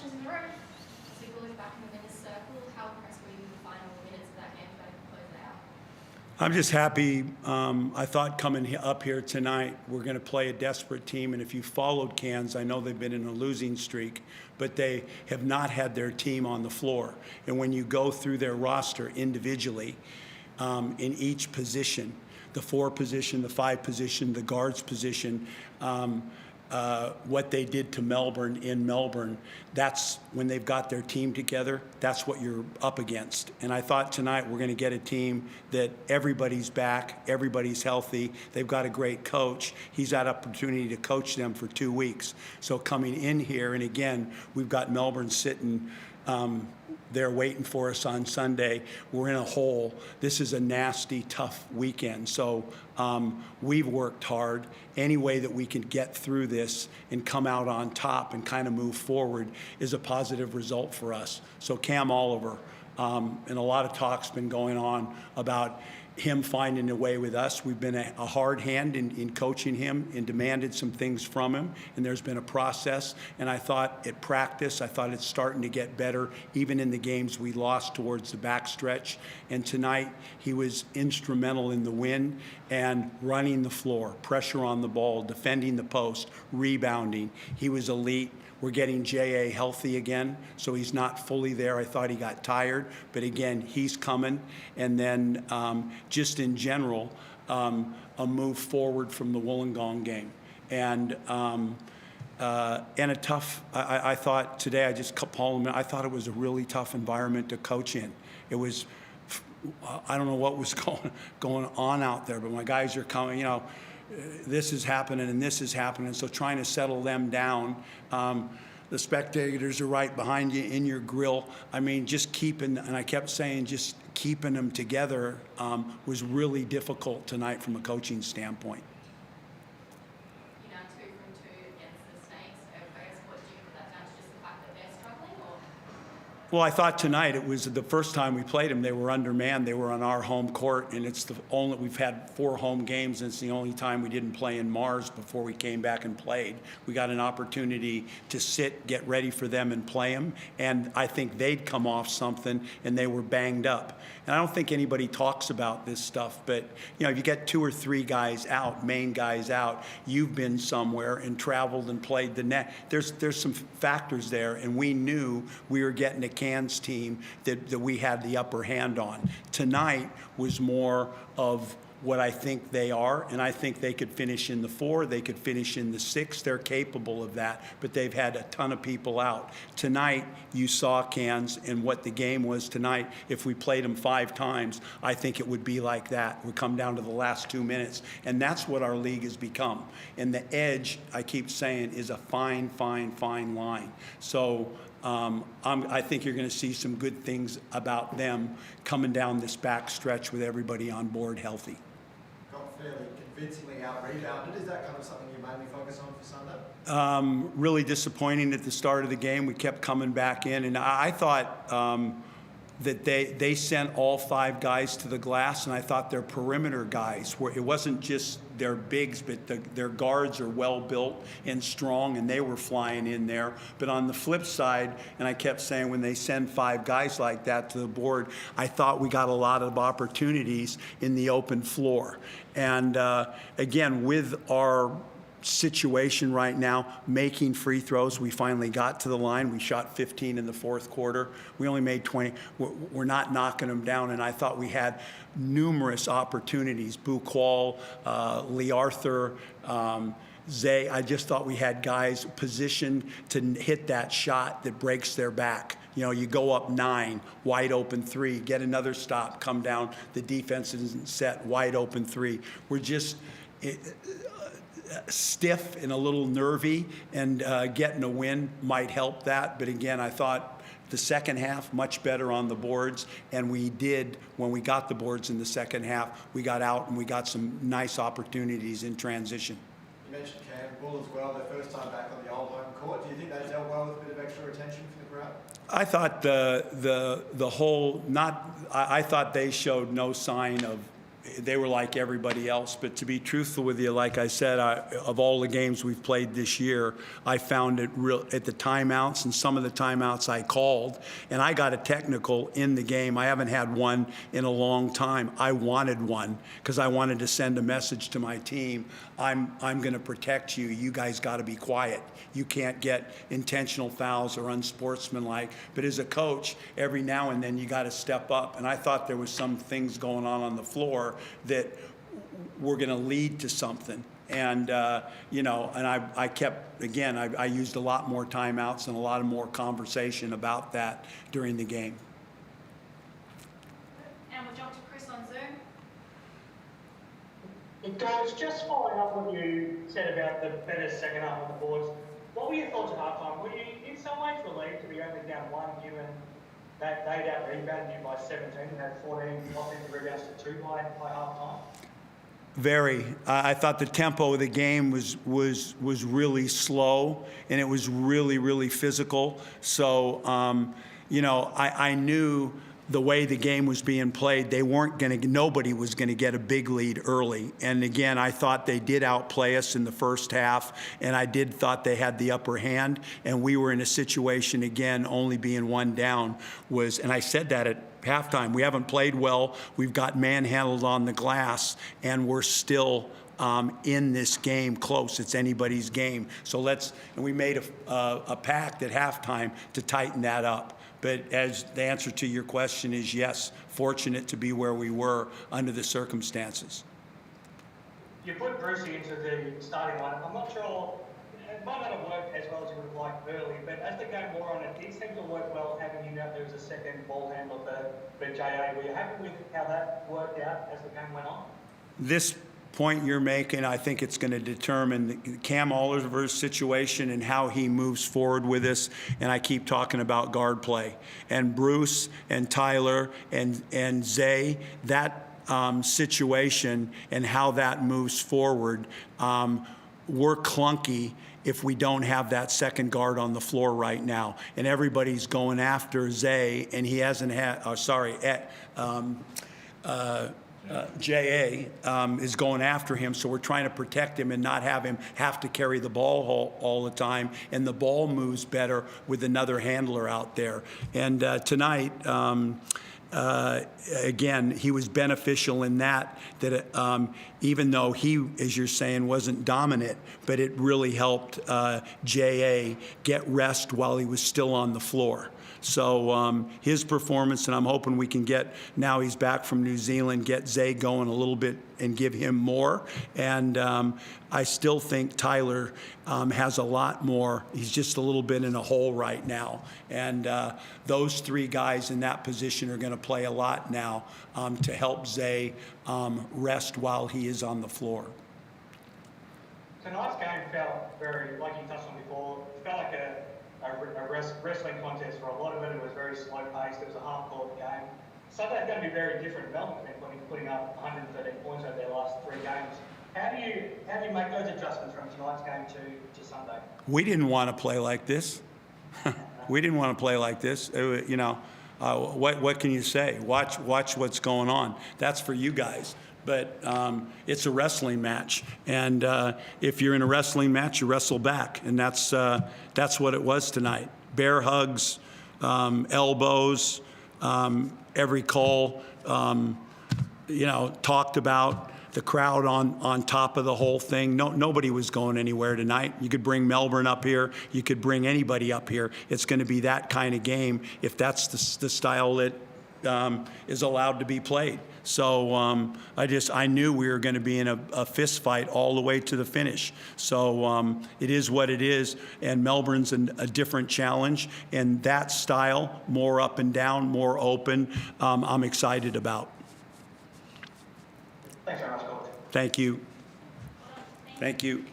questions in the room. So we look back in the winner's circle. How impressed were you with the final minutes of that game to close it out? I'm just happy. I thought coming up here tonight, we're going to play a desperate team. And if you followed Cairns, I know they've been in a losing streak, but they have not had their team on the floor. And when you go through their roster individually, in each position, the 4 position, the 5 position, the guards position, what they did to Melbourne in Melbourne, that's when they've got their team together, that's what you're up against. And I thought tonight we're going to get a team that everybody's back, everybody's healthy, they've got a great coach. He's had opportunity to coach them for 2 weeks. So coming in here, and again, we've got Melbourne sitting they're waiting for us on Sunday. We're in a hole. This is a nasty, tough weekend. So we've worked hard. Any way that we can get through this and come out on top and kind of move forward is a positive result for us. So Cam Oliver, and a lot of talk's been going on about him finding a way with us. We've been a hard hand in coaching him and demanded some things from him, and there's been a process. And I thought at practice, I thought it's starting to get better, even in the games we lost towards the backstretch. And tonight, he was instrumental in the win and running the floor, pressure on the ball, defending the post, rebounding. He was elite. We're getting J.A. healthy again, so he's not fully there. I thought he got tired, but again, he's coming. And then just in general, a move forward from the Wollongong game. And a tough, I thought today, I just called him, I thought it was a really tough environment to coach in. It was, I don't know what was going on out there, but my guys are coming, you know, this is happening and this is happening, so trying to settle them down. The spectators are right behind you in your grill. I mean, just keeping, and I kept saying, just keeping them together was really difficult tonight from a coaching standpoint. You know, 2 from 2 against the Snakes. I guess what do you put that down to, just the fact that they're struggling, or? Well, I thought tonight it was the first time we played them. They were undermanned. They were on our home court, and it's the only, we've had 4 home games, and it's the only time we didn't play in Mars before we came back and played. We got an opportunity to sit, get ready for them, and play them, and I think they'd come off something, and they were banged up. And I don't think anybody talks about this stuff, but you know, if you get 2 or 3 guys out, main guys out, you've been somewhere and traveled and played the net. There's some factors there, and we knew we were getting a Cairns team that we had the upper hand on. Tonight was more of what I think they are, and I think they could finish in the 4, they could finish in the 6. They're capable of that, but they've had a ton of people out. Tonight, you saw Cairns and what the game was tonight. If we played them 5 times, I think it would be like that. We come down to the last 2 minutes, and that's what our league has become. And the edge, I keep saying, is a fine, fine, fine line. So I think you're going to see some good things about them coming down this back stretch with everybody on board healthy. Got fairly convincingly out-rebounded. Is that kind of something you mainly focus on for Sunday? Really disappointing at the start of the game. We kept coming back in, and I thought that they sent all 5 guys to the glass, and I thought their perimeter guys were, it wasn't just their bigs, but their guards are well built and strong, and they were flying in there. But on the flip side, and I kept saying, when they send 5 guys like that to the board, I thought we got a lot of opportunities in the open floor. And again, with our situation right now, making free throws. We finally got to the line. We shot 15 in the 4th quarter. We only made 20. We're not knocking them down, and I thought we had numerous opportunities. Buqual, Lee Arthur, Zay. I just thought we had guys positioned to hit that shot that breaks their back. You know, you go up 9, wide open 3, get another stop, come down, the defense isn't set, wide open 3. We're just stiff and a little nervy, and getting a win might help that. But again, I thought the second half much better on the boards, and we did, when we got the boards in the second half, we got out and we got some nice opportunities in transition. You mentioned Campbell as well, their first time back on the old home court. Do you think they dealt well with a bit of extra attention from the crowd? I thought the whole, not, I thought they showed no sign they were like everybody else. But to be truthful with you, like I said, of all the games we've played this year, I found it real at the timeouts, and some of the timeouts I called, and I got a technical in the game. I haven't had one in a long time. I wanted one because I wanted to send a message to my team. I'm going to protect you. You guys got to be quiet. You can't get intentional fouls or unsportsmanlike. But as a coach, every now and then you got to step up. And I thought there was some things going on the floor that were going to lead to something. And, you know, and I kept, again, I used a lot more timeouts and a lot more conversation about that during the game. And we'll jump to Chris on Zoom. George, just following up what you said about the better second half on the boards, what were your thoughts at halftime? Were you in some ways relieved to be only down 1, given that they'd out-rebounded you by 17 and had 14 offensive rebounds to 2 by halftime? Very. I thought the tempo of the game was really slow, and it was really physical. So, you know, I knew the way the game was being played, nobody was going to get a big lead early. And again, I thought they did outplay us in the first half, and I thought they had the upper hand, and we were in a situation, again, only being 1 down and I said that at halftime. We haven't played well. We've got manhandled on the glass, and we're still in this game close. It's anybody's game. So and we made a pact at halftime to tighten that up. But as the answer to your question is yes, fortunate to be where we were under the circumstances. You put Brucey into the starting lineup. I'm not sure, it might not have worked as well as you would have liked early, but as the game wore on, it did seem to work well having him out there as a second ball handler for JA. Were you happy with how that worked out as the game went on? This point you're making, I think it's going to determine Cam Oliver's situation and how he moves forward with this. And I keep talking about guard play. And Bruce and Tyler and Zay, that situation and how that moves forward, we're clunky if we don't have that second guard on the floor right now. And everybody's going after Zay, and he hasn't had, J.A. Is going after him, so we're trying to protect him and not have him have to carry the ball all the time, and the ball moves better with another handler out there. And tonight, again, he was beneficial in that even though he, as you're saying, wasn't dominant, but it really helped J.A. get rest while he was still on the floor. So his performance, and I'm hoping we can now he's back from New Zealand, get Zay going a little bit and give him more. And I still think Tyler has a lot more. He's just a little bit in a hole right now. And those 3 guys in that position are going to play a lot now to help Zay rest while he is on the floor. Tonight's game felt very, like you touched on before, it felt like a wrestling contest. For a lot of it, it was very slow paced. It was a half-court game. Sunday's going to be very different. Melbourne's been putting up 113 points over their last 3 games. How do you make those adjustments from tonight's game to Sunday? We didn't want to play like this. We didn't want to play like this. You know, what can you say? Watch what's going on. That's for you guys. But it's a wrestling match, and if you're in a wrestling match, you wrestle back, and that's what it was tonight. Bear hugs, elbows, every call, you know, talked about. The crowd on top of the whole thing. Nobody was going anywhere tonight. You could bring Melbourne up here. You could bring anybody up here. It's going to be that kind of game if that's the style that is allowed to be played. So I knew we were going to be in a fist fight all the way to the finish. So it is what it is, and Melbourne's a different challenge, and that style, more up and down, more open, I'm excited about. Thanks very much, Coach. Thank you. Thank you.